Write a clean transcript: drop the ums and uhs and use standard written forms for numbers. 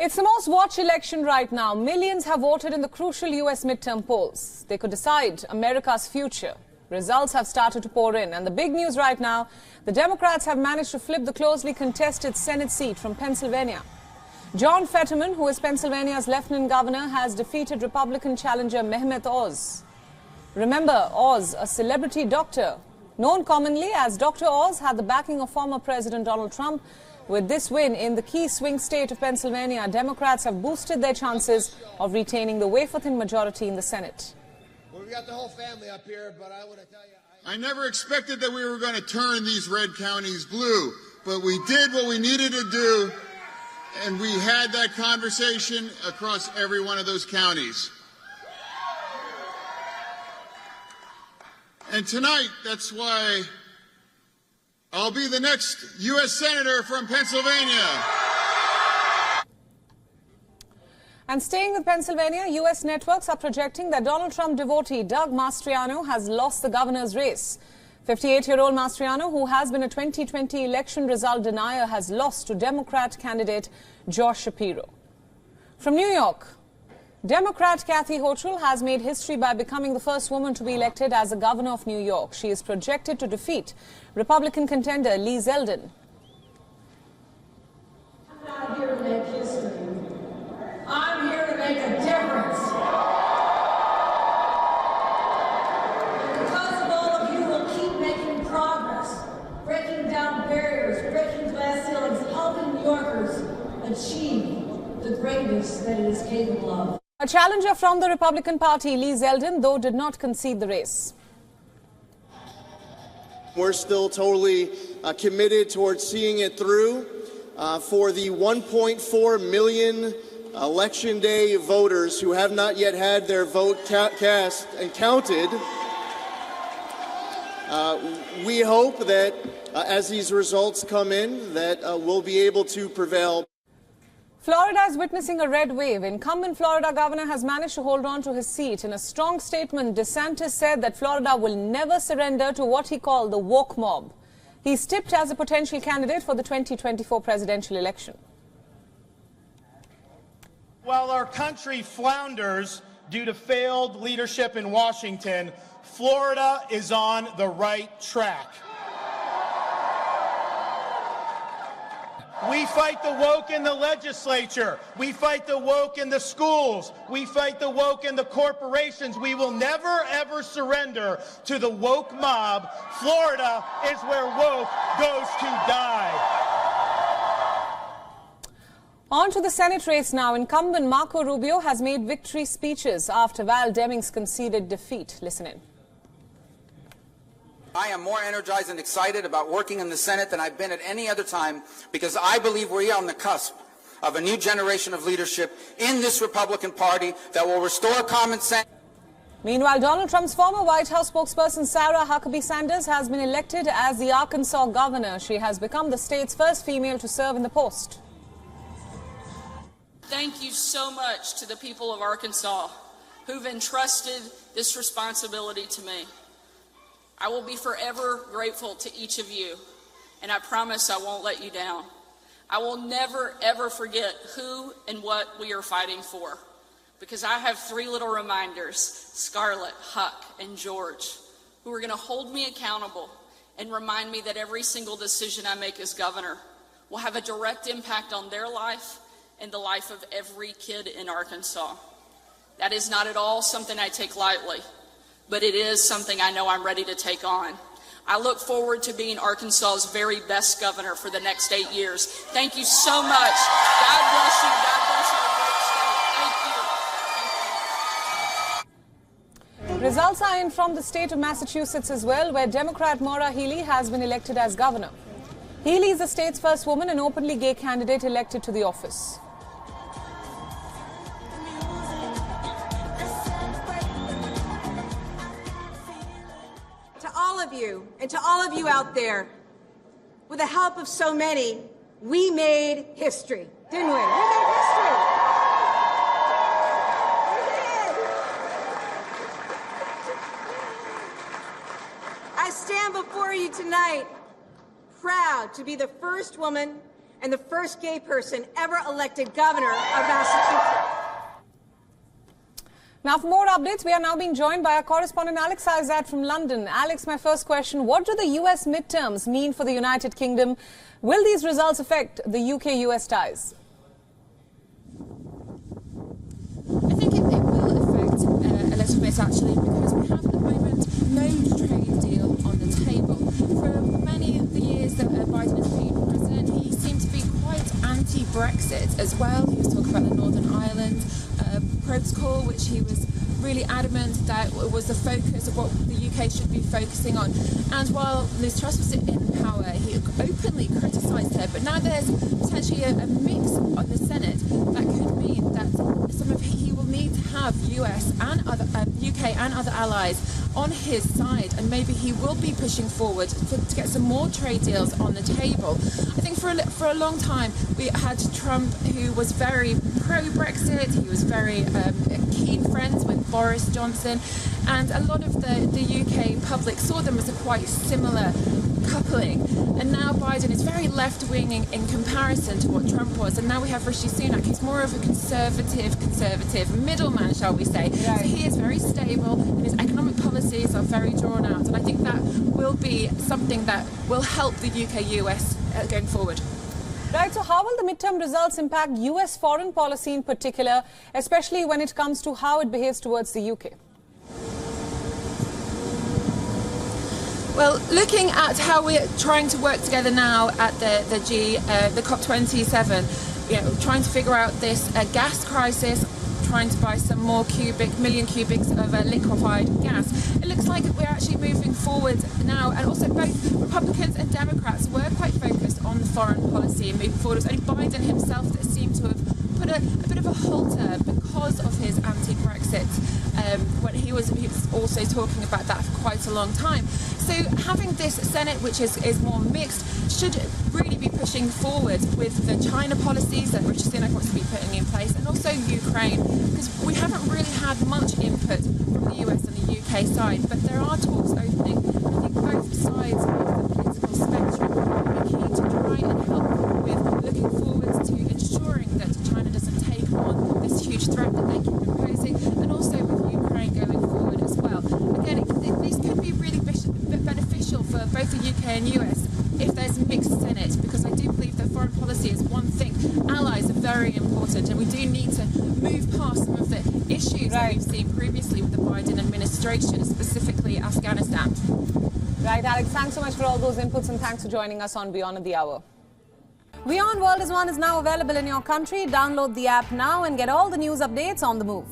It's the most watched election right now. Millions have voted in the crucial US midterm polls. They could decide America's future. Results have started to pour in. And the big news right now, the Democrats have managed to flip the closely contested Senate seat from Pennsylvania. John Fetterman, who is Pennsylvania's lieutenant governor, has defeated Republican challenger Mehmet Oz. Remember, Oz, a celebrity doctor, known commonly as Dr. Oz, had the backing of former President Donald Trump. With this win in the key swing state of Pennsylvania, Democrats have boosted their chances of retaining the wafer-thin majority in the Senate. Well, we got the whole family up here, but I want to tell you... I never expected that we were going to turn these red counties blue, but we did what we needed to do, and we had that conversation across every one of those counties. And tonight, that's why I'll be the next U.S. Senator from Pennsylvania. And staying with Pennsylvania, U.S. networks are projecting that Donald Trump devotee Doug Mastriano has lost the governor's race. 58-year-old Mastriano, who has been a 2020 election result denier, has lost to Democrat candidate Josh Shapiro. From New York, Democrat Kathy Hochul has made history by becoming the first woman to be elected as the governor of New York. She is projected to defeat Republican contender Lee Zeldin. I'm not here to make history. I'm here to make a difference. And because of all of you will keep making progress, breaking down barriers, breaking glass ceilings, helping New Yorkers achieve the greatness that it is capable of. A challenger from the Republican Party, Lee Zeldin, though did not concede the race. We're still totally committed towards seeing it through. For the 1.4 million Election Day voters who have not yet had their vote cast and counted, we hope that as these results come in, that we'll be able to prevail. Florida is witnessing a red wave. Incumbent Florida governor has managed to hold on to his seat. In a strong statement, DeSantis said that Florida will never surrender to what he called the woke mob. He's tipped as a potential candidate for the 2024 presidential election. While our country flounders due to failed leadership in Washington, Florida is on the right track. We fight the woke in the legislature. We fight the woke in the schools. We fight the woke in the corporations. We will never, ever surrender to the woke mob. Florida is where woke goes to die. On to the Senate race now. Incumbent Marco Rubio has made victory speeches after Val Demings conceded defeat. Listen in. I am more energized and excited about working in the Senate than I've been at any other time because I believe we are on the cusp of a new generation of leadership in this Republican Party that will restore common sense. Meanwhile, Donald Trump's former White House spokesperson Sarah Huckabee Sanders has been elected as the Arkansas governor. She has become the state's first female to serve in the post. Thank you so much to the people of Arkansas who've entrusted this responsibility to me. I will be forever grateful to each of you, and I promise I won't let you down. I will never, ever forget who and what we are fighting for, because I have three little reminders, Scarlett, Huck, and George, who are going to hold me accountable and remind me that every single decision I make as governor will have a direct impact on their life and the life of every kid in Arkansas. That is not at all something I take lightly, but it is something I know I'm ready to take on. I look forward to being Arkansas's very best governor for the next 8 years. Thank you so much. God bless you. God bless our great state. Thank you. Results are in from the state of Massachusetts as well, where Democrat Maura Healey has been elected as governor. Healey is the state's first woman and openly gay candidate elected to the office. You and to all of you out there, with the help of so many, we made history, didn't we? We made history. We did. I stand before you tonight proud to be the first woman and the first gay person ever elected governor of Massachusetts. Now, for more updates, we are now being joined by our correspondent Alex Izat from London. Alex, my first question, what do the US midterms mean for the United Kingdom? Will these results affect the UK-US ties? I think it will affect a little bit, actually, because we have at the moment no trade deal on the table. For many of the years that Biden has been president, he seemed to be quite anti-Brexit as well. He was talking about the Northern Ireland protocol, which he was really adamant that was the focus of what the UK should be focusing on. And while Liz Truss was in power, he openly criticised her. But now there's potentially a mix on the Senate that could mean that he will need to have US and UK and other allies on his side, and maybe he will be pushing forward to get some more trade deals on the table. I think for a long time we had Trump, who was very pro-Brexit. He was very keen friends with Boris Johnson, and a lot of the UK public saw them as a quite similar coupling. And now Biden is very left-wing in comparison to what Trump was, and now we have Rishi Sunak, who's more of a conservative middleman, shall we say. Right. So he is very stable, and his economic policies are very drawn out, and I think that will be something that will help the UK-US going forward. Right, so how will the midterm results impact US foreign policy in particular, especially when it comes to how it behaves towards the UK? Well, looking at how we're trying to work together now at the COP27, trying to figure out this gas crisis, trying to buy some more million cubics of liquefied gas. It looks like we're actually moving forward now, and also both Republicans and Democrats were quite focused on the foreign policy and moving forward. It was only Biden himself that seemed to have put a bit of a halter because of his anti-Brexit, when he was also talking about that for quite a long time. So having this Senate, which is more mixed, should really be pushing forward with the China policies that Rishi Sunak wants to be putting in place, and also Ukraine, because we haven't really had much input from the US and the UK side, but there are talks opening, and I think both sides of the political spectrum are keen to try and help with looking forward to ensuring that China doesn't take on this huge threat that they keep imposing, and also with Ukraine going forward as well. Again, these could be really beneficial for both the UK and US if there's a mixed Senate, because I do believe that foreign policy is one thing. Allies are very important, and we do need to move past some of the issues that we've seen previously with the Biden administration, specifically Afghanistan. Right, Alex, thanks so much for all those inputs, and thanks for joining us on Beyond the Hour. WION World is now available in your country. Download the app now and get all the news updates on the move.